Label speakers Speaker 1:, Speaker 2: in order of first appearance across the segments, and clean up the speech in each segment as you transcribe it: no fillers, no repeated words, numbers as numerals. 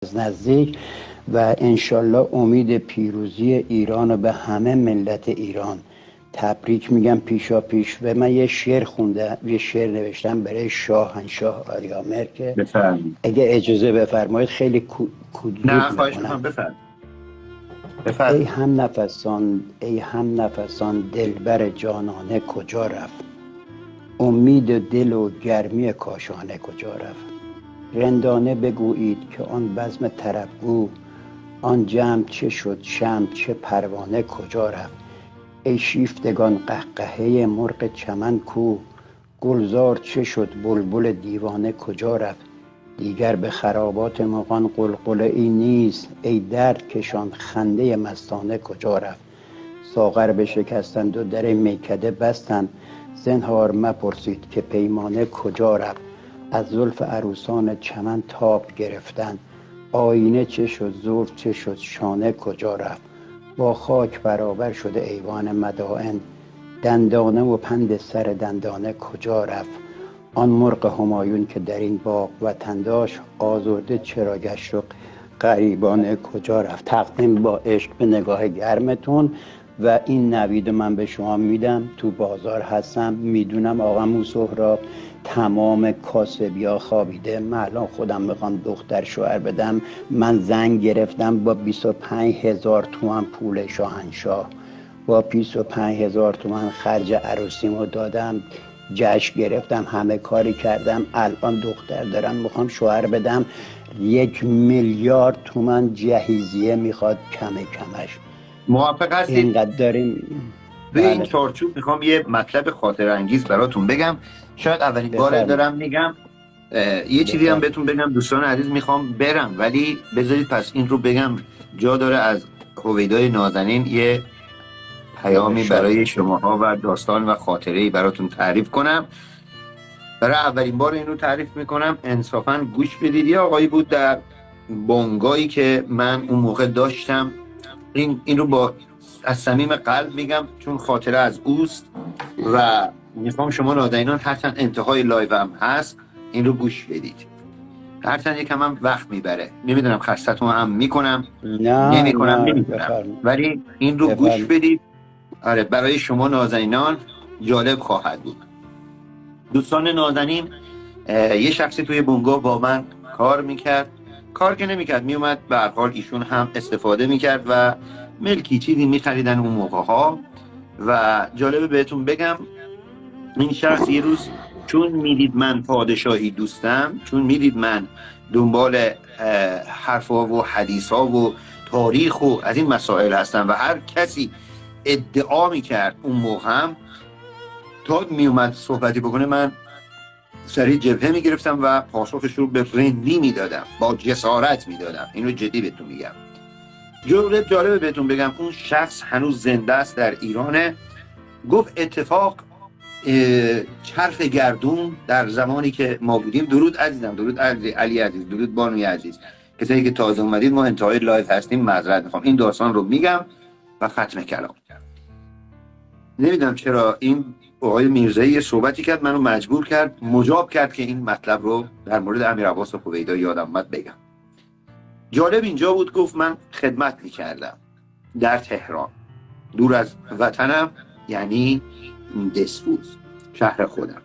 Speaker 1: از نزدیک و انشالله امید پیروزی ایران و به همه ملت ایران تبریک میگم پیشا پیش. و من یه شعر خوندم، یه شعر نوشتم برای شاهنشاه آریامر که
Speaker 2: بفرمایید.
Speaker 1: اگه اجازه بفرمایید خیلی
Speaker 2: نه
Speaker 1: کوتاه
Speaker 2: خواهش
Speaker 1: میکنم.
Speaker 2: میکنم،
Speaker 1: ای
Speaker 2: بفرمایید.
Speaker 1: هم نفسان، ای هم نفسان، دلبر جانانه کجا رفت؟ امید دل و گرمی کاشانه کجا رفت؟ رندانه بگویید که آن بزم طربگو، آن جمع چه شد شمع چه پروانه کجا رفت؟ ای شیفتگان قهقهه مرغ چمن کو، گلزار چه شد بلبل دیوانه کجا رفت؟ دیگر به خرابات مغان غلغله ای نیست، ای درد کشان خنده مستانه کجا رفت؟ ساغر بشکستند و در میکده بستند، زنهار مپرسید که پیمانه کجا رفت؟ از زلف عروسان چمن تاب گرفتند، آینه چه شد زلف چه شد شانه کجا رفت؟ با خاک برابر شده ایوان مدائن، دندانه و پند سر دندانه کجا رفت؟ آن مرغ همایون که در این باغ وطن داشت، آزرده چرا گشت و غریبانه کجا رفت؟ تقدیم با عشق به نگاه گرمتون. و این نوید من به شما میدم. تو بازار هستم، میدونم آقا موسهراب تمام کاسبیا خوابیده. من الان خودم میخوام دختر شوهر بدم. من زنگ گرفتم با 25,000 تومان پول شاهنشاه، با 25,000 تومان خرج عروسیمو دادم، جشن گرفتم، همه کاری کردم. الان دختر دارم میخوام شوهر بدم. 1,000,000 تومان جهیزیه میخواد کمش.
Speaker 2: موافق هستید؟
Speaker 1: اینقدر داریم.
Speaker 2: به این
Speaker 1: بله
Speaker 2: چارچوب میخوام یه مطلب خاطر انگیز براتون بگم. شاید اولین باره
Speaker 1: بفرمایید.
Speaker 2: دارم میگم. یه چیزی هم بهتون بگم دوستان عزیز، میخوام برم ولی بذارید پس این رو بگم. جا داره از هویدای نازنین یه پیامی برای شماها و داستان و خاطره‌ای براتون تعریف کنم. برای اولین بار این رو تعریف میکنم، انصافاً گوش بدید. یه آقایی بود در بنگاهی که من اون موقع داشتم. این رو با از صمیم قلب میگم چون خاطره از اوست و میخوام شما نازنینان هرچند انتهای لایو هم هست این رو گوش بدید. هرچند یکم هم وقت میبره، نمیدونم خستتون هم میکنم نمیدونم،
Speaker 1: بفرمایید.
Speaker 2: ولی این رو گوش بدید. آره، برای شما نازنینان جالب خواهد بود. دوستان نازنین، یه شخصی توی بنگاه با من کار میکرد. کار که نمیکرد، میومد به هر حال ایشون هم استفاده میکرد و ملکی چیزی میخریدن اون موقع ها. و جالبه بهتون بگم این شخص یه روز چون میدید من پادشاهی دوستم، چون میدید من دنبال حرفا و حدیثا و تاریخ و از این مسائل هستم و هر کسی ادعا میکرد اون موقع هم تا میومد صحبتی بکنه من سریع جبهه میگرفتم و پاسخش رو به رندی میدادم، با جسارت میدادم. اینو جدی بهتون میگم. جالبه بهتون بگم اون شخص هنوز زنده است، در ایرانه. گفت اتفاق چرخ گردون در زمانی که ما بودیم، درود عزیزم، درود علی عزیز، درود بانوی عزیز، کسایی که تازه اومدید ما انتهای لایو هستیم، معذرت میخوام. این داستان رو میگم و ختم کلام. نمیدونم چرا این آقای میرزایی صحبتی کرد، منو مجبور کرد، مجاب کرد که این مطلب رو در مورد امیر عباس هویدا یادم اومد بگم. جالب اینجا بود، گفت من خدمت میکردم در تهران، دور از وطنم، یعنی دسفوز، شهر خودم.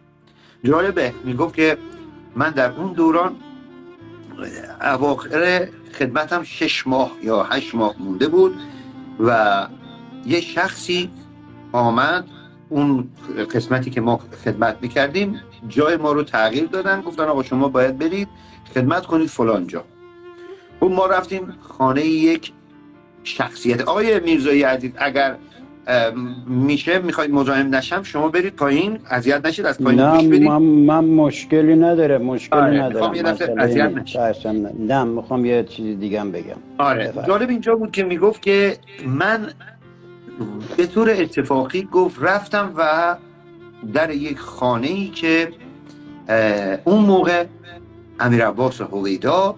Speaker 2: جالبه میگفت که من در اون دوران اواخر خدمتم 6 ماه یا 8 ماه مونده بود و یه شخصی آمد اون قسمتی که ما خدمت میکردیم جای ما رو تغییر دادن، گفتن آقا شما باید برید خدمت کنید فلان جا. و ما رفتیم خانه یک شخصیت. آقای میرزایی عزیز اگر میشه میخواید مزاحم نشم شما برید پایین، اذیت نشید، از پایین گوش بدید.
Speaker 1: من مشکلی نداره،
Speaker 2: میخوام یه دفعه اذیت نشید.
Speaker 1: نه میخوام یه چیز دیگه هم بگم.
Speaker 2: جالب اینجا بود که میگفت که من به طور اتفاقی گفت رفتم و در یک خانه‌ای که اون موقع امیر عباس هویدا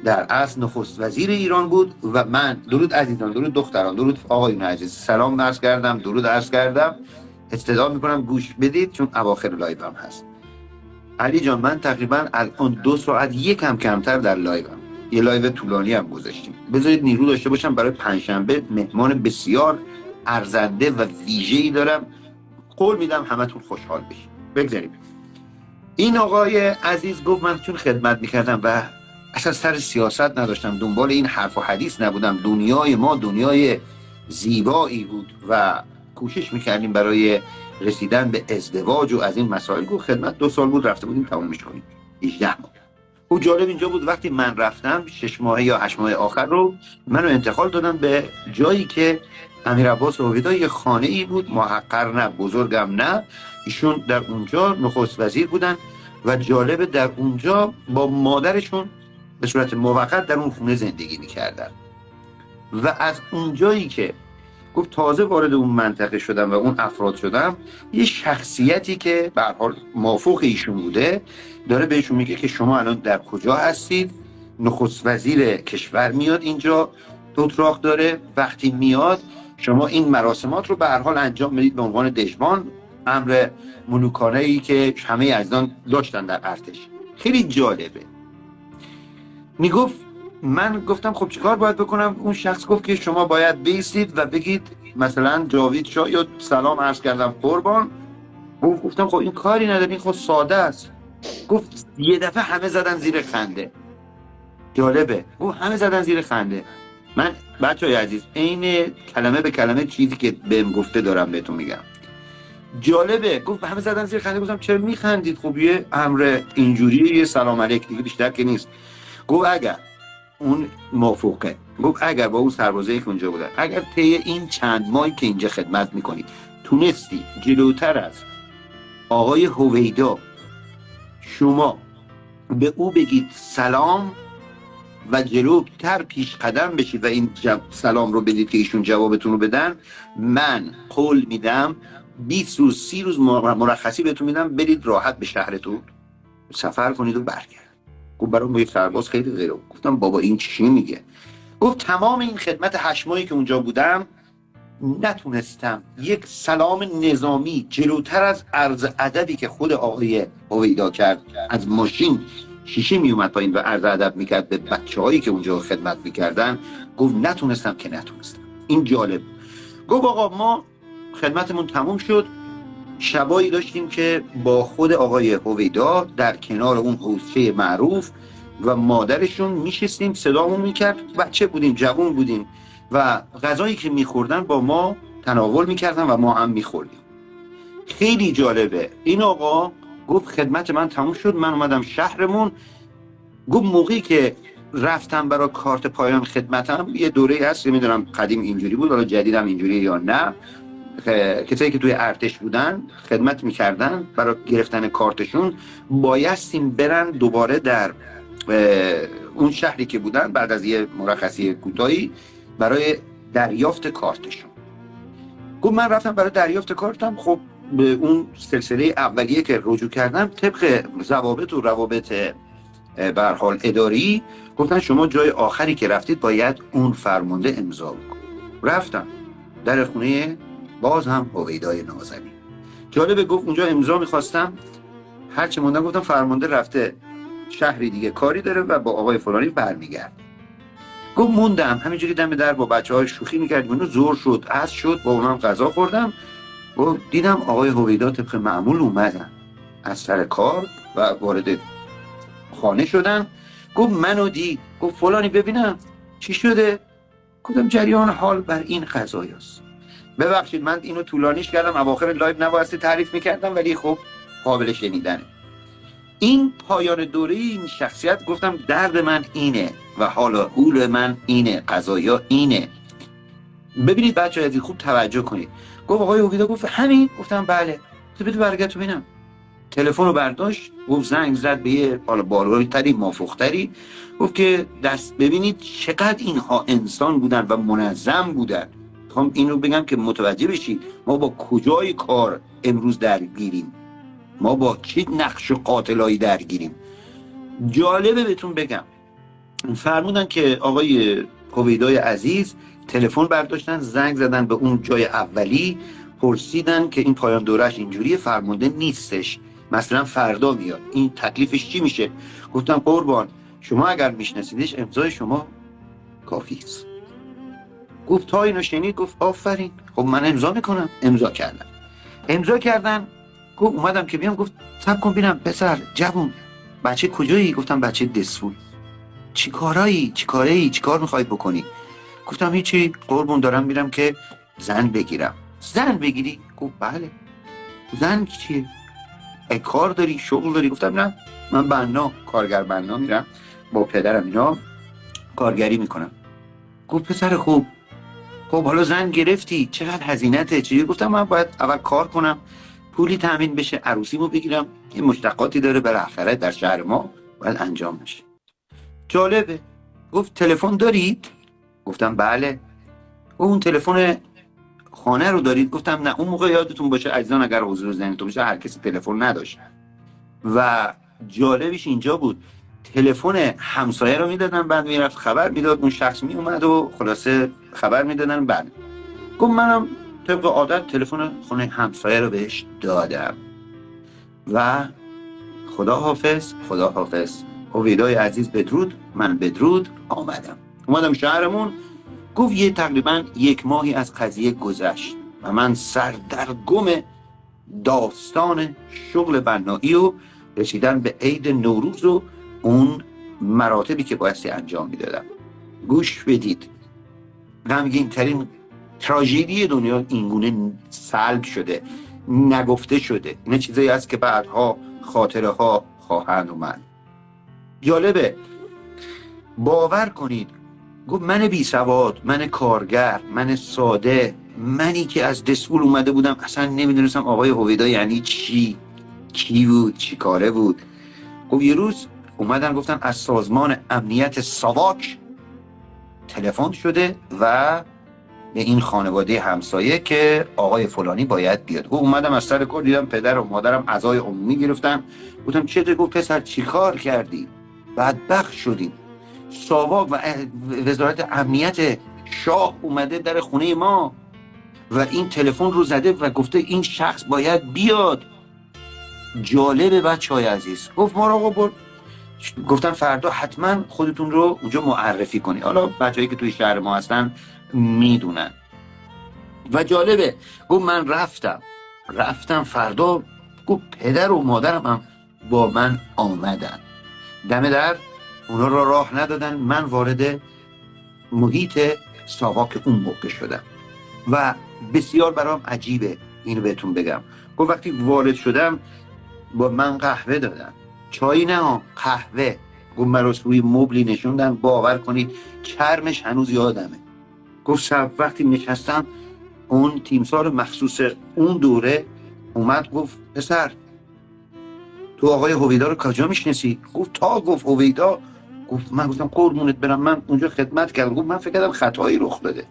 Speaker 2: در اصل نخست وزیر ایران بود و من، درود عزیزان، درود دختران، درود آقایون عزیز، سلام عرض کردم، درود عرض کردم. استدعا میکنم گوش بدید چون اواخر لایو هم هست. علی جان من تقریبا الان 2 ساعت یکم کمتر در لایو هم. یه لایو طولانی هم گذاشتیم. بذارید نیرو داشته باشم برای پنجشنبه مهمان بسیار ارزنده و ویژه‌ای دارم. قول میدم همتون خوشحال بشید. بگذاریم. این آقای عزیز گفت من چون خدمت میکردم و اصلا سر سیاست نداشتم، دنبال این حرف و حدیث نبودم، دنیای ما دنیای زیبایی بود و کوشش میکردیم برای رسیدن به ازدواج و از این مسائل. گفت خدمت 2 سال بود رفته بودیم تمومش کنیم، 18 ماه. او جالب اینجا بود وقتی من رفتم 6 ماه یا 8 ماه آخر رو منو انتقال دادم به جایی که امیر عباس هویدا یه خانه ای بود، محقر نه، بزرگم نه. ایشون در اونجا نخست وزیر بودن و جالب در اونجا با مادرشون به صورت موقت در اون خونه زندگی میکردن. و از اونجایی که گفت تازه وارد اون منطقه شدم و اون افراد شدم، یه شخصیتی که به هر حال مافوق ایشون بوده داره بهشون میگه که شما الان در کجا هستید، نخست وزیر کشور میاد اینجا، اتراق داره، وقتی میاد شما این مراسمات رو به هر حال انجام بدید به عنوان دژبان، امر ملوکانه ای که همه یزدان داشتن در ارتش. خیلی جالبه. میگفت من گفتم خب چیکار باید بکنم؟ اون شخص گفت که شما باید بیستید و بگید مثلا جاوید شاه یا سلام عرض کردم قربان. گفتم خب این کاری نداری، خب ساده است. گفت یه دفعه همه زدن زیر خنده. جالبه. گفت همه زدن زیر خنده. من بچه‌های عزیز عین کلمه به کلمه چیزی که بهم گفته دارم بهتون میگم. جالبه. گفت همه زدن زیر خنده. گفتم چرا میخندید؟ خب یه امر اینجوریه، یه سلام علیک دیگه، بیشتر که نیست. گفت اگر اون موافقه، گفت اگر با اون سربازایی که اونجا بودن، اگر طی این چند ماهی که اینجا خدمت میکنی تونستی جلوتر از آقای هویدا شما به او بگید سلام و جلوتر پیش قدم بشید و این سلام رو بدید که ایشون جوابتون رو بدن، من قول میدم 20 روز 30 روز مرخصی بهتون میدم، برید راحت به شهرتون سفر کنید و برگردید. گفت برای ما یک سرباز خیلی غیره. گفتم بابا این چی میگه؟ گفت تمام این خدمت 8 ماهی که اونجا بودم نتونستم یک سلام نظامی جلوتر از عرض ادبی که خود آقای هویدا کرد، از ماشین شیشه میومد پایین و عرض ادب میکرد به بچه‌هایی که اونجا خدمت میکردن. گفت نتونستم که نتونستم. این جالب. گفت آقا ما خدمتمون تموم شد، شبایی داشتیم که با خود آقای هویدا در کنار اون حوضچه معروف و مادرشون میشستیم، صدامون میکرد، بچه بودیم، جوان بودیم و غذایی که میخوردن با ما تناول میکردن و ما هم میخوردیم. خیلی جالبه. این آقا گفت خدمت من تموم شد، من اومدم شهرمون. گفت موقعی که رفتم برای کارت پایان خدمتم، یه دوره هست میدونم قدیم اینجوری بود، حالا جدیدم اینجوری یا نه، کسایی که توی ارتش بودن خدمت میکردن برای گرفتن کارتشون بایستیم برن دوباره در اون شهری که بودن بعد از یه مرخصی کوتاهی برای دریافت کارتشون. گفت من رفتم برای دریافت کارتم. خب به اون سلسله اولیه که رجوع کردم طبق ضوابط و روابط به هر حال اداری گفتن شما جای آخری که رفتید باید اون فرمانده امضا بکنید. رفتم در خونه باز هم هویدای نازنین. جالبه. گفت اونجا امضا میخواستم، هرچی موندم گفتم فرمانده رفته شهری دیگه کاری داره و با آقای فلانی برمیگرد. گفت موندم همینجوری دم در با بچه‌ها شوخی می‌کردیم. اونو زور شد، عصر شد، با اونم غذا خوردم. گفت دیدم آقای هویدا طبق معمول اومدن از سر کار و وارد خانه شدن. گفت منو دید، گفت فلانی ببینم چی شده؟ گفتم جریان حال بر این قضایاست. ببخشید من اینو طولانیش کردم، اواخر لایو نبایستی تعریف میکردم، ولی خب قابل شنیدنه. این پایان دوره این شخصیت گفتم درد من اینه و حالا حول من اینه، قضایا اینه. ببینید بچه‌ها از خوب توجه کنید. گفت آقای هویدا گفت همین؟ گفتم بله. تو بده برگرد تو ببینم. تلفن رو برداشت، گفت زنگ زد به یه حالا بالاتری مافوق‌تری، گفت که دست ببینید چقدر اینها انسان بودن و منظم بودن. میخوام اینو بگم که متوجه بشید ما با کجای کار امروز درگیریم، ما با چه نقش و قاتلایی درگیریم. جالبه بهتون بگم فرمودن که آقای هویدای عزیز تلفن برداشتن، زنگ زدن به اون جای اولی، پرسیدن که این پایان دورش اینجوریه، فرمانده نیستش، مثلا فردا میاد، این تکلیفش چی میشه؟ گفتم قربان شما اگر میشناسیدش امضای شما کافی است. گفت تا اینو شنید گفت آفرین، خب من امضا میکنم. امضا کردن. گفت اومدم که بیام، گفت صبر کن ببینم پسر جوون، بچه کجایی؟ گفتم بچه دسفول. چی کار میخوای بکنی؟ گفتم هیچی، قربون دارم میرم که زن بگیرم. زن بگیری؟ گفت بله. زن چیه؟ کار داری، شغل داری؟ گفتم نه، من کارگر بنا میرم با پدرم اینا کارگری میکنم. گفت پسر خوب، خب حالا زن گرفتی، چقدر هزینته چیه؟ گفتم من باید اول کار کنم، پولی تامین بشه، عروسیمو بگیرم، یه مشتقاتی داره بالاخره در شهر ما باید انجام بشه. جالبه. گفت تلفن دارید؟ گفتم بله. اون تلفن خانه رو دارید؟ گفتم نه. اون موقع یادتون باشه عزیزان، اگر حضور ذهنتون باشه، هر کسی تلفن نداشت و جالبش اینجا بود تلفن همسایه رو میدادن، بعد میرفت خبر میداد، اون شخص می اومد و خلاصه خبر میدادن. بعد گفت منم طبق عادت تلفن خونه همسایه رو بهش دادم و خدا حافظ. هویدای عزیز بدرود. من بدرود اومدم شهرمون. گفت تقریبا 1 ماهی از قضیه گذشت و من سردرگم داستان شغل بنایی و رسیدن به عید نوروز و اون مراتبی که بایستی انجام میدادم. گوش بدید، غمگین ترین تراژدی دنیا اینگونه سلب شده، نگفته شده. این چیزایی هست که بعدها خاطره ها خواهند اومد. جالبه، باور کنید. گفت من بی سواد، من کارگر، من ساده، منی که از دسفول اومده بودم، اصلا نمیدونستم آقای هویدا یعنی چی، کی بود، چی کاره بود. گفت یه روز اومدن گفتن از سازمان امنیت ساواک تلفن شده و به این خانواده همسایه که آقای فلانی باید بیاد. گفت اومدم از سر کار، دیدم پدر و مادرم عزای عمومی گرفتن. گفتم چته؟ گفت پسر چی کار کردی؟ بدبخت شدیم. ساواک و وزارت امنیت شاه اومده در خونه ما و این تلفن رو زده و گفته این شخص باید بیاد. جالبه بچه‌های عزیز. گفت ما رو برد. گفتن فردا حتما خودتون رو اونجا معرفی کنی. حالا بچه‌ای که توی شهر ما هستن میدونن. و جالبه، گفت من رفتم فردا. گفت پدر و مادرم هم با من آمدن. دم در اونا رو راه ندادن، من وارد محیط ساواک اون موقع شدم و بسیار برام عجیبه اینو بهتون بگم. گفت وقتی وارد شدم با من قهوه دادن، چای نه، قهوه. گفت من رو روی مبلی نشوندن، باور کنید چرمش هنوز یادمه. گفت وقتی نشستم اون تیمسار مخصوص اون دوره اومد گفت پسر تو آقای هویدا رو کجا میشناسی؟ گفت گفت هویدا. گفت من گفتم قربونت برم، من اونجا خدمت کردم. گفت من فکر کردم خطایی رخ داده.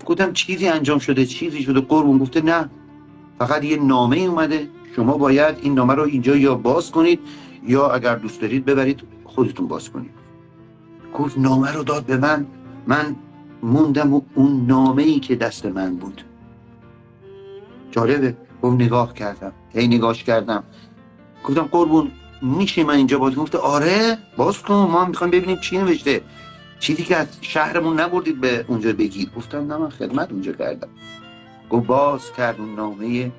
Speaker 2: گفتم چیزی انجام شده، چیزی شده قربون؟ گفته نه، فقط یه نامه اومده، شما باید این نامه رو اینجا یا باز کنید یا اگر دوست دارید ببرید خودتون باز کنید. گفت نامه رو داد به من موندم و اون نامه‌ای که دست من بود. جالبه. گفت نگاش کردم. گفتم قربون میشه من اینجا باز کنم؟ گفت آره باز کن، ما هم میخوایم ببینیم چی نوشته، چیزی که از شهرمون نبردید به اونجا بگید. گفتم نه من خدمت اونجا کردم. گفت باز کرد اون نامه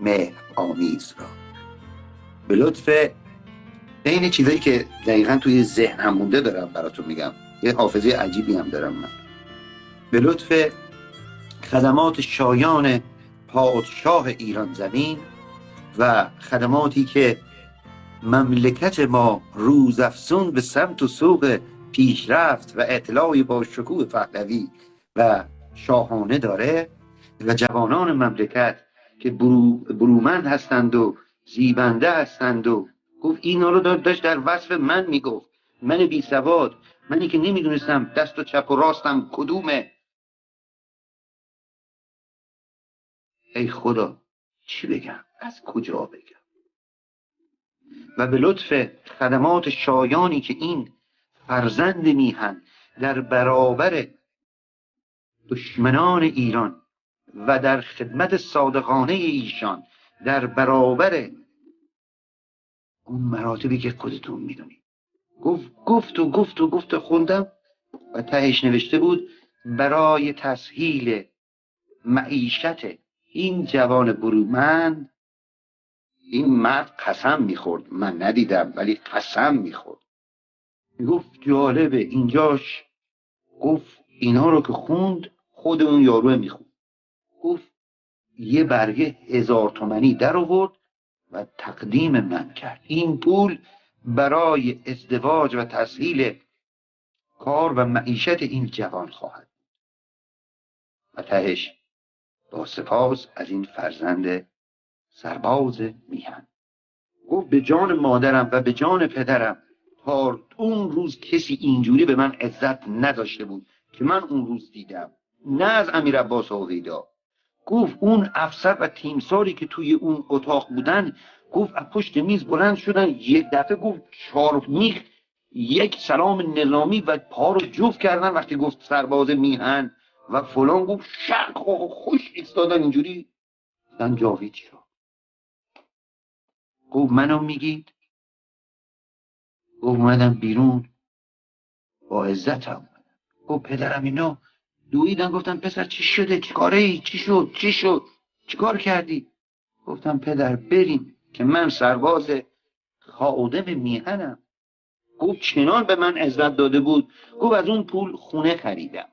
Speaker 2: مهر آمیز را. به لطف این چیزایی که دقیقا توی ذهن هم مونده دارم براتون میگم، یه حافظه عجیبی هم دارم من. به لطف خدمات شایان پادشاه ایران زمین و خدماتی که مملکت ما روزافزون به سمت و سوق پیشرفت و اطلاعی با شکوه پهلوی و شاهانه داره و جوانان مملکت که برومند هستند و زیبنده هستند و گفت اینا رو داشت در وصف من میگفت، من بی سواد، منی که نمیدونستم دست و چپ و راستم کدومه. ای خدا چی بگم، از کجا بگم؟ و به لطف خدمات شایانی که این فرزند میهن در برابر دشمنان ایران و در خدمت صادقانه ایشان در برابر اون مراتبی که خودتون میدونید، گفت و خوندم و تهش نوشته بود برای تسهیل معیشت این جوان برومند این مرد قسم میخورد، من ندیدم ولی قسم میخورد. گفت جالبه اینجاش، گفت اینا رو که خوند خود اون یاروه میخوند. گفت یه برگه 1000 تومانی در آورد و تقدیم من کرد، این پول برای ازدواج و تسهیل کار و معیشت این جوان خواهد و تهش با سپاس از این فرزند سرباز میهن. گفت به جان مادرم و به جان پدرم تا اون روز کسی اینجوری به من عزت نداشته بود که من اون روز دیدم، نه از امیر عباس هویدا. گفت اون افسر و تیمساری که توی اون اتاق بودن، گفت از پشت میز بلند شدن یک دفعه، گفت 4 میخ یک سلام نظامی و پا رو جفت کردن وقتی گفت سرباز میهن و فلان، گفت شق و خوش ایستادن اینجوری دن جاوید شد. گفت منو میگید؟ گفت اومدم بیرون با عزتم. گفت پدرم اینا دویدن گفتن پسر چی شده، چی کاره ای، چی شد چی کار کردی؟ گفتم پدر بریم که من سرباز خادم میهنم. گفت چنان به من عزت داده بود، گفت از اون پول خونه خریدم،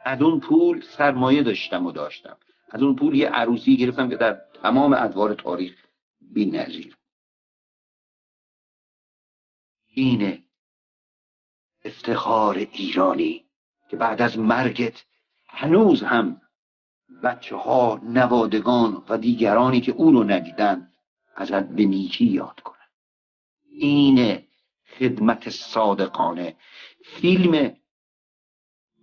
Speaker 2: از اون پول سرمایه داشتم، از اون پول یه عروسی گرفتم که در تمام ادوار تاریخ بی‌نظیر. اینه افتخار ایرانی که بعد از مرگت هنوز هم بچه ها، نوادگان و دیگرانی که او رو ندیدن ازت به نیکی یاد کنن. اینه خدمت صادقانه. فیلم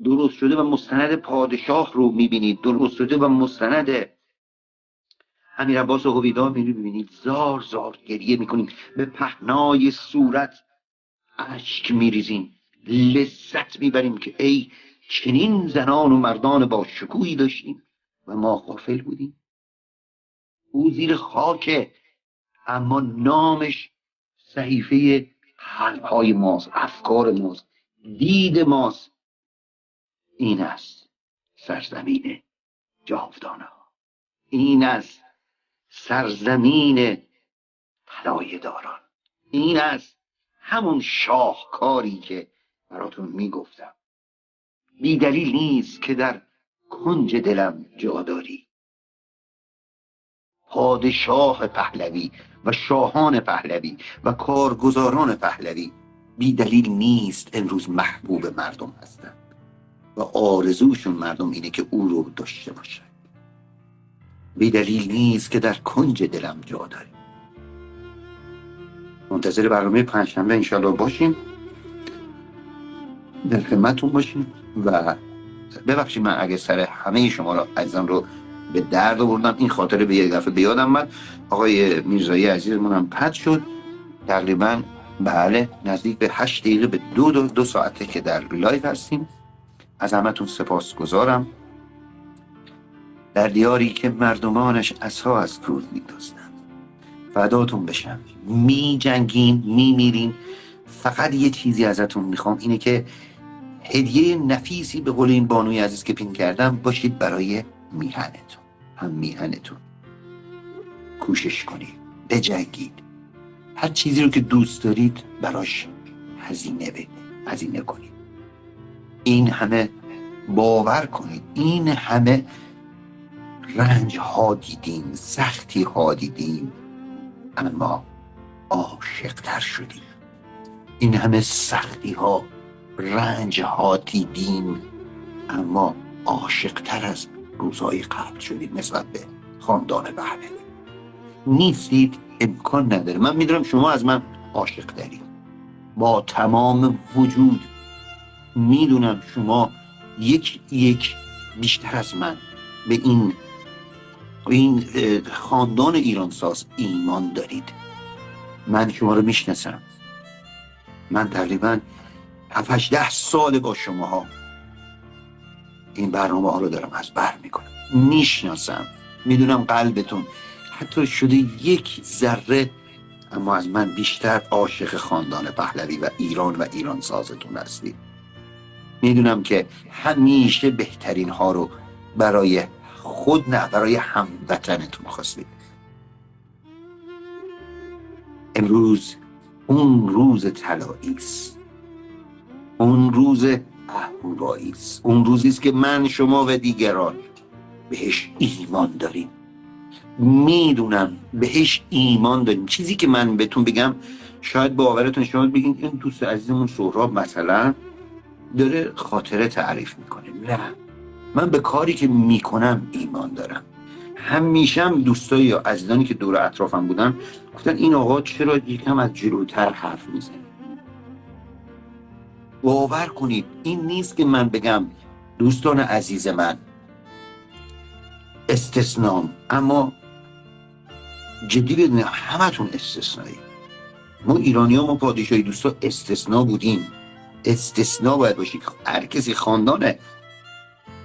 Speaker 2: درست شده و مستند پادشاه رو میبینید، درست شده و مستند امیر عباس هویدا میبینید، زار زار گریه میکنید، به پهنای صورت اشک میریزیم، لذت میبریم که ای چنین زنان و مردان با شکوهی داشتیم و ما غافل بودیم. او زیر خاک اما نامش صحیفه حرفهای ماست، افکار ماست، دید ماست. این است سرزمین جاودانه ها، این است سرزمین طلایه داران، این است همون شاهکاری که براتون میگفتم. بی دلیل نیست که در کنج دلم جا داری. پادشاه پهلوی و شاهان پهلوی و کارگزاران پهلوی بی دلیل نیست امروز محبوب مردم هستند و آرزوشون مردم اینه که او رو داشته باشن. بی دلیل نیست که در کنج دلم جا داری. منتظر برنامه پنجشنبه انشالله باشیم، در خدمتتون باشیم و ببخشید من اگه سر همه شما را عزیزان رو به درد آوردم، این خاطره به یک دفعه به یادم اومد. آقای میرزایی عزیزمون هم پد شد تقریبا، بله نزدیک به 8 دقیقه به دو ساعته که در لایو هستیم. از همتون سپاسگزارم. در دیاری که مردمانش عصا از کور می‌دزدند، فداتون بشم. می جنگین، می میرین. فقط یه چیزی ازتون میخوام، اینه که هدیه نفیسی به قول این بانوی عزیز که پین کردم باشید برای میهنتون. هم میهنتون کوشش کنید، بجنگید، هر چیزی رو که دوست دارید براش هزینه کنید. این همه باور کنید، این همه رنج ها دیدیم، سختی ها دیدیم، اما عاشق تر شدیم. این همه سختی ها، رنج ها دیدیم، اما عاشق تر از روزهای قبل شدیم نسبت به خاندان پهلوی. نیستید، امکان نداره. من میدونم شما از من عاشق دارید با تمام وجود، میدونم شما یک بیشتر از من به این خاندان ایرانساز ایمان دارید. من شما رو میشناسم، من تقریبا 7-10 سال با شما ها این برنامه ها رو دارم از بر میکنم، میشناسم، میدونم قلبتون حتی شده یک ذره اما از من بیشتر عاشق خاندان پهلوی و ایران سازتون هستید. میدونم که همیشه بهترین ها رو برای خود نه برای هموطنتون خواستید. امروز اون روز طلایی است، اون روز اهورایی است، اون روزی است که من، شما و دیگران بهش ایمان داریم. میدونم بهش ایمان داریم. چیزی که من بهتون بگم شاید باورتون، شما بگین این دوست عزیزمون سهراب مثلا داره خاطره تعریف میکنه. نه، من به کاری که میکنم ایمان دارم. همیشه هم دوستایی یا عزیزانی که دور اطرافم بودن گفتن این آقا چرا یکم از جلوتر حرف میزنه. باور کنید این نیست که من بگم دوستان عزیز من استثنام، اما جدی بدونم همتون استثنایی. ما ایرانی ها، ما پادشاهی دوستا استثنا بودیم. استثنا باید باشید. هر کسی خاندان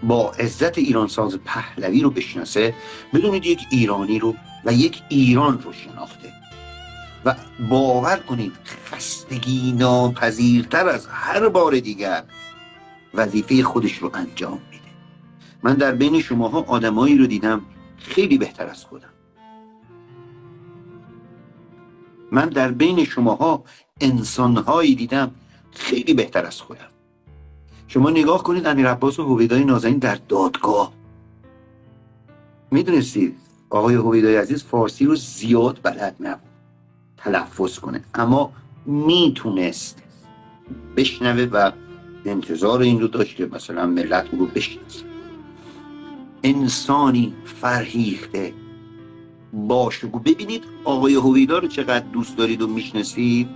Speaker 2: با عزت ایرانساز پهلوی رو بشناسه، بدونید یک ایرانی رو و یک ایران رو شناخته و باور کنید خستگی ناپذیرتر از هر بار دیگر وظیفه خودش رو انجام میده. من در بین شماها آدمایی رو دیدم خیلی بهتر از خودم. من در بین شماها انسانهایی دیدم خیلی بهتر از خودم. شما نگاه کنید امیرعباس و هویدای نازنین در دادگاه. میدونستید آقای هویدای عزیز فارسی رو زیاد بلد نبود تلفظ کنه، اما میتونست بشنوه و انتظار این رو داشت که مثلا ملت او رو بشناسه. انسانی فرهیخته باشگو. ببینید آقای هویدا رو چقدر دوست دارید و میشناسید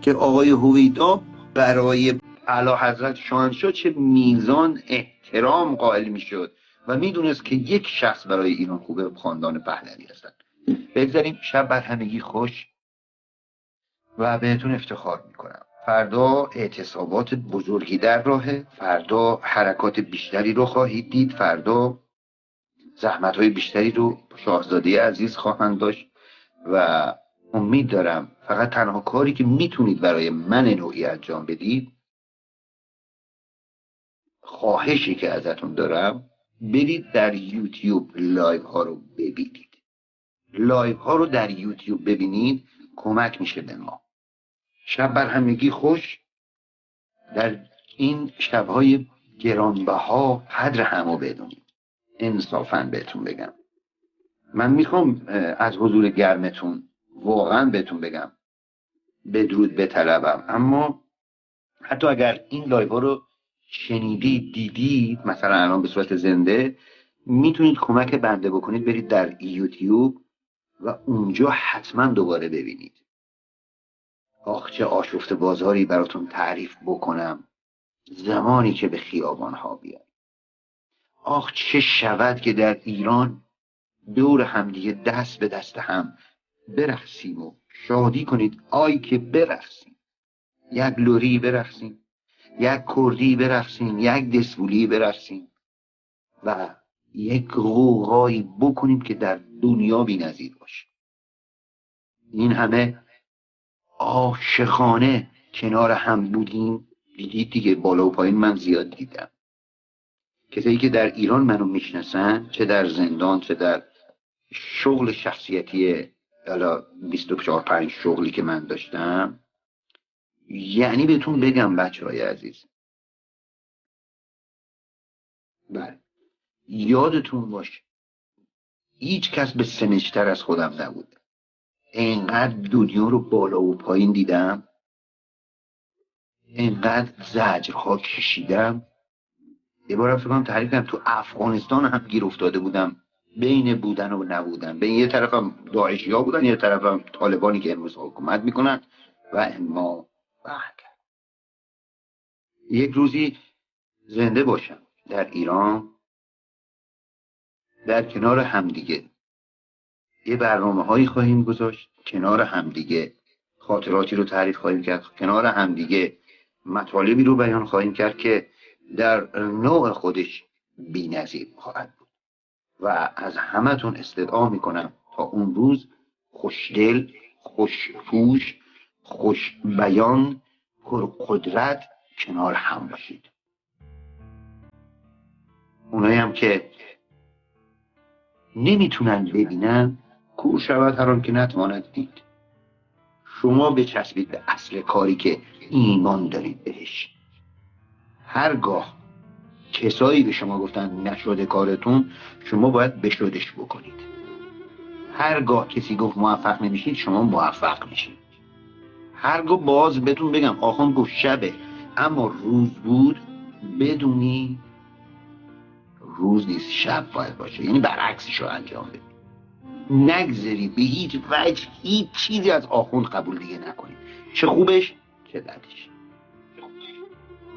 Speaker 2: که آقای هویدا برای اعلیحضرت شاهنشاه چه میزان احترام قائل میشد و میدونست که یک شخص برای ایران خوبه خاندان پهلوی هستند. بگذاریم. شب بر همگی خوش و بهتون افتخار میکنم. فردا اعتصابات بزرگی در راهه، فردا حرکات بیشتری رو خواهید دید، فردا زحمت‌های بیشتری رو شاهزاده عزیز خواهند داشت و امید دارم فقط تنها کاری که میتونید برای من نوعی انجام بدید، خواهشی که ازتون دارم، برید در یوتیوب لایو ها رو ببینید. لایو ها رو در یوتیوب ببینید کمک میشه به ما. شب بر همگی خوش. در این شبهای گرانبها قدر همو بدونید. انصافاً بهتون بگم، من میخوام از حضور گرمتون واقعا بهتون بگم بدرود بطلبم، اما حتی اگر این لایو ها رو شنیدید دیدید مثلا الان به صورت زنده، میتونید کمک بنده بکنید، برید در یوتیوب و اونجا حتما دوباره ببینید. آخ چه آشفته بازاری براتون تعریف بکنم زمانی که به خیابان ها بیاد. آخ چه شود که در ایران دور همدیگه دست به دست هم برقصیم و شادی کنید. آی که برقصیم، یک لوری برقصیم، یک کردی برقصیم، یک دسولی برقصیم و یک غوغایی بکنیم که در دنیا بی‌نظیر باشه. این همه عاشقانه کنار هم بودیم. دیدید دیگه، بالا و پایین من زیاد دیدم. کسایی که در ایران منو میشناسن، چه در زندان چه در شغل شخصیتی، حالا 24/5 شغلی که من داشتم، یعنی بهتون بگم بچه‌های عزیز، بله یادتون باشه هیچ کس به سنجتر از خودم نبود. اینقدر دنیا رو بالا و پایین دیدم، اینقدر زجرها کشیدم. یه بارم فکر کنم تعریف کردم تو افغانستان هم گیر افتاده بودم بین بودن و نبودن. بین یه طرفم داعشی ها بودن، یه طرفم طالبانی که امروز حکومت میکنن و اما بعد یک روزی زنده باشم در ایران، در کنار همدیگه یه برنامه هایی خواهیم گذاشت، کنار همدیگه خاطراتی رو تعریف خواهیم کرد، کنار همدیگه مطالبی رو بیان خواهیم کرد که در نوع خودش بی‌نظیر خواهد بود و از همتون استدعا میکنم تا اون روز خوشدل، خوش‌روش، خوش بیان، پرقدرت کنار هم باشید. اونایی هم که نمیتونن ببینن، کور شود هر آن که نتواند دید. شما بچسبید به اصل کاری که ایمان دارید بهش. هرگاه کسایی به شما گفتن نشده کارتون، شما باید بشودش بکنید. هرگاه کسی گفت موفق نمیشید، شما موفق میشید. هرگاه باز بهتون بگم آخوند گفت شبه اما روز بود، بدونی روز نیست، شب باید باشه. یعنی برعکسش رو انجام بدید. نگذاری به هیچ وجه هیچ چیزی از آخوند قبول دیگه نکنید، چه خوبش چه بدش.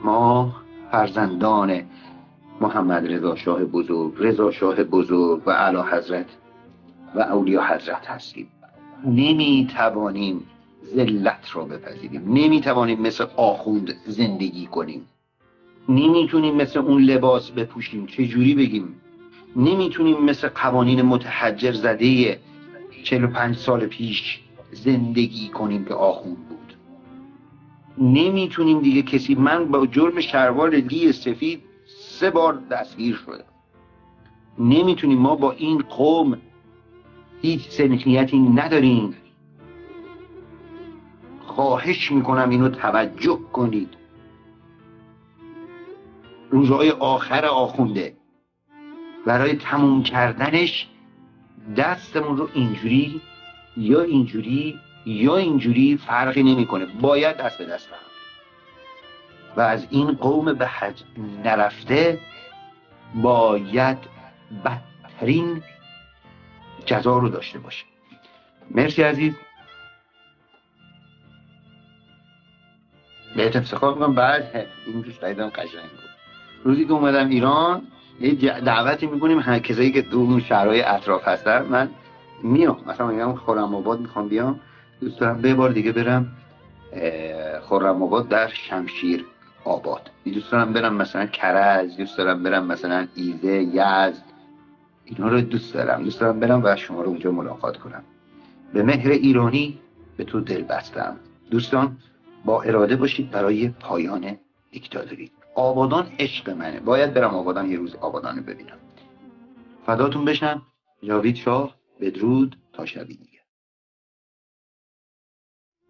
Speaker 2: ما فرزندان محمد رضا شاه بزرگ، رضا شاه بزرگ و اعلی حضرت و اولیاء حضرت هستیم. نمیتوانیم ذلت را بپذیریم، نمیتوانیم مثل آخوند زندگی کنیم، نمیتونیم مثل اون لباس بپوشیم. چجوری بگیم؟ نمیتونیم مثل قوانین متحجر زده 45 سال پیش زندگی کنیم که آخوند بود. نمیتونیم دیگه کسی، من با جرم شلوار لی سفید 3 بار دستگیر شدم. نمیتونیم، ما با این قوم هیچ سنخیتی نداریم. خواهش میکنم اینو توجه کنید. روزهای آخر آخونده، برای تموم کردنش دستمون رو اینجوری یا اینجوری یا اینجوری فرقی نمیکنه، باید دست به دست هم و از این قوم به حج نرفته باید بدترین جزا رو داشته باشه. مرسی عزیز، بهت افتخار میکنم. بعد این دوست دیدم قشنگ بود. روزی که اومدم ایران یه دعوتی میکنیم هر کسایی که تو اون شهرهای اطراف هستن، من میام. مثلا میگم خرم آباد میخوام بیام، دوست دارم به بار دیگه برم خرم آباد در شمشیر آباد، دوست دارم برم مثلا کرج، دوست دارم برم مثلا ایزه، یزد، اینا رو دوست دارم برم و شما رو اونجا ملاقات کنم. به مهر ایرانی به تو دل بستم. دوستان با اراده باشید برای پایان دیکتاتوری. آبادان عشق منه، باید برم آبادان، یه روز آبادان رو ببینم. فداتون بشم. جاوید شاه. بدرود تا شبی.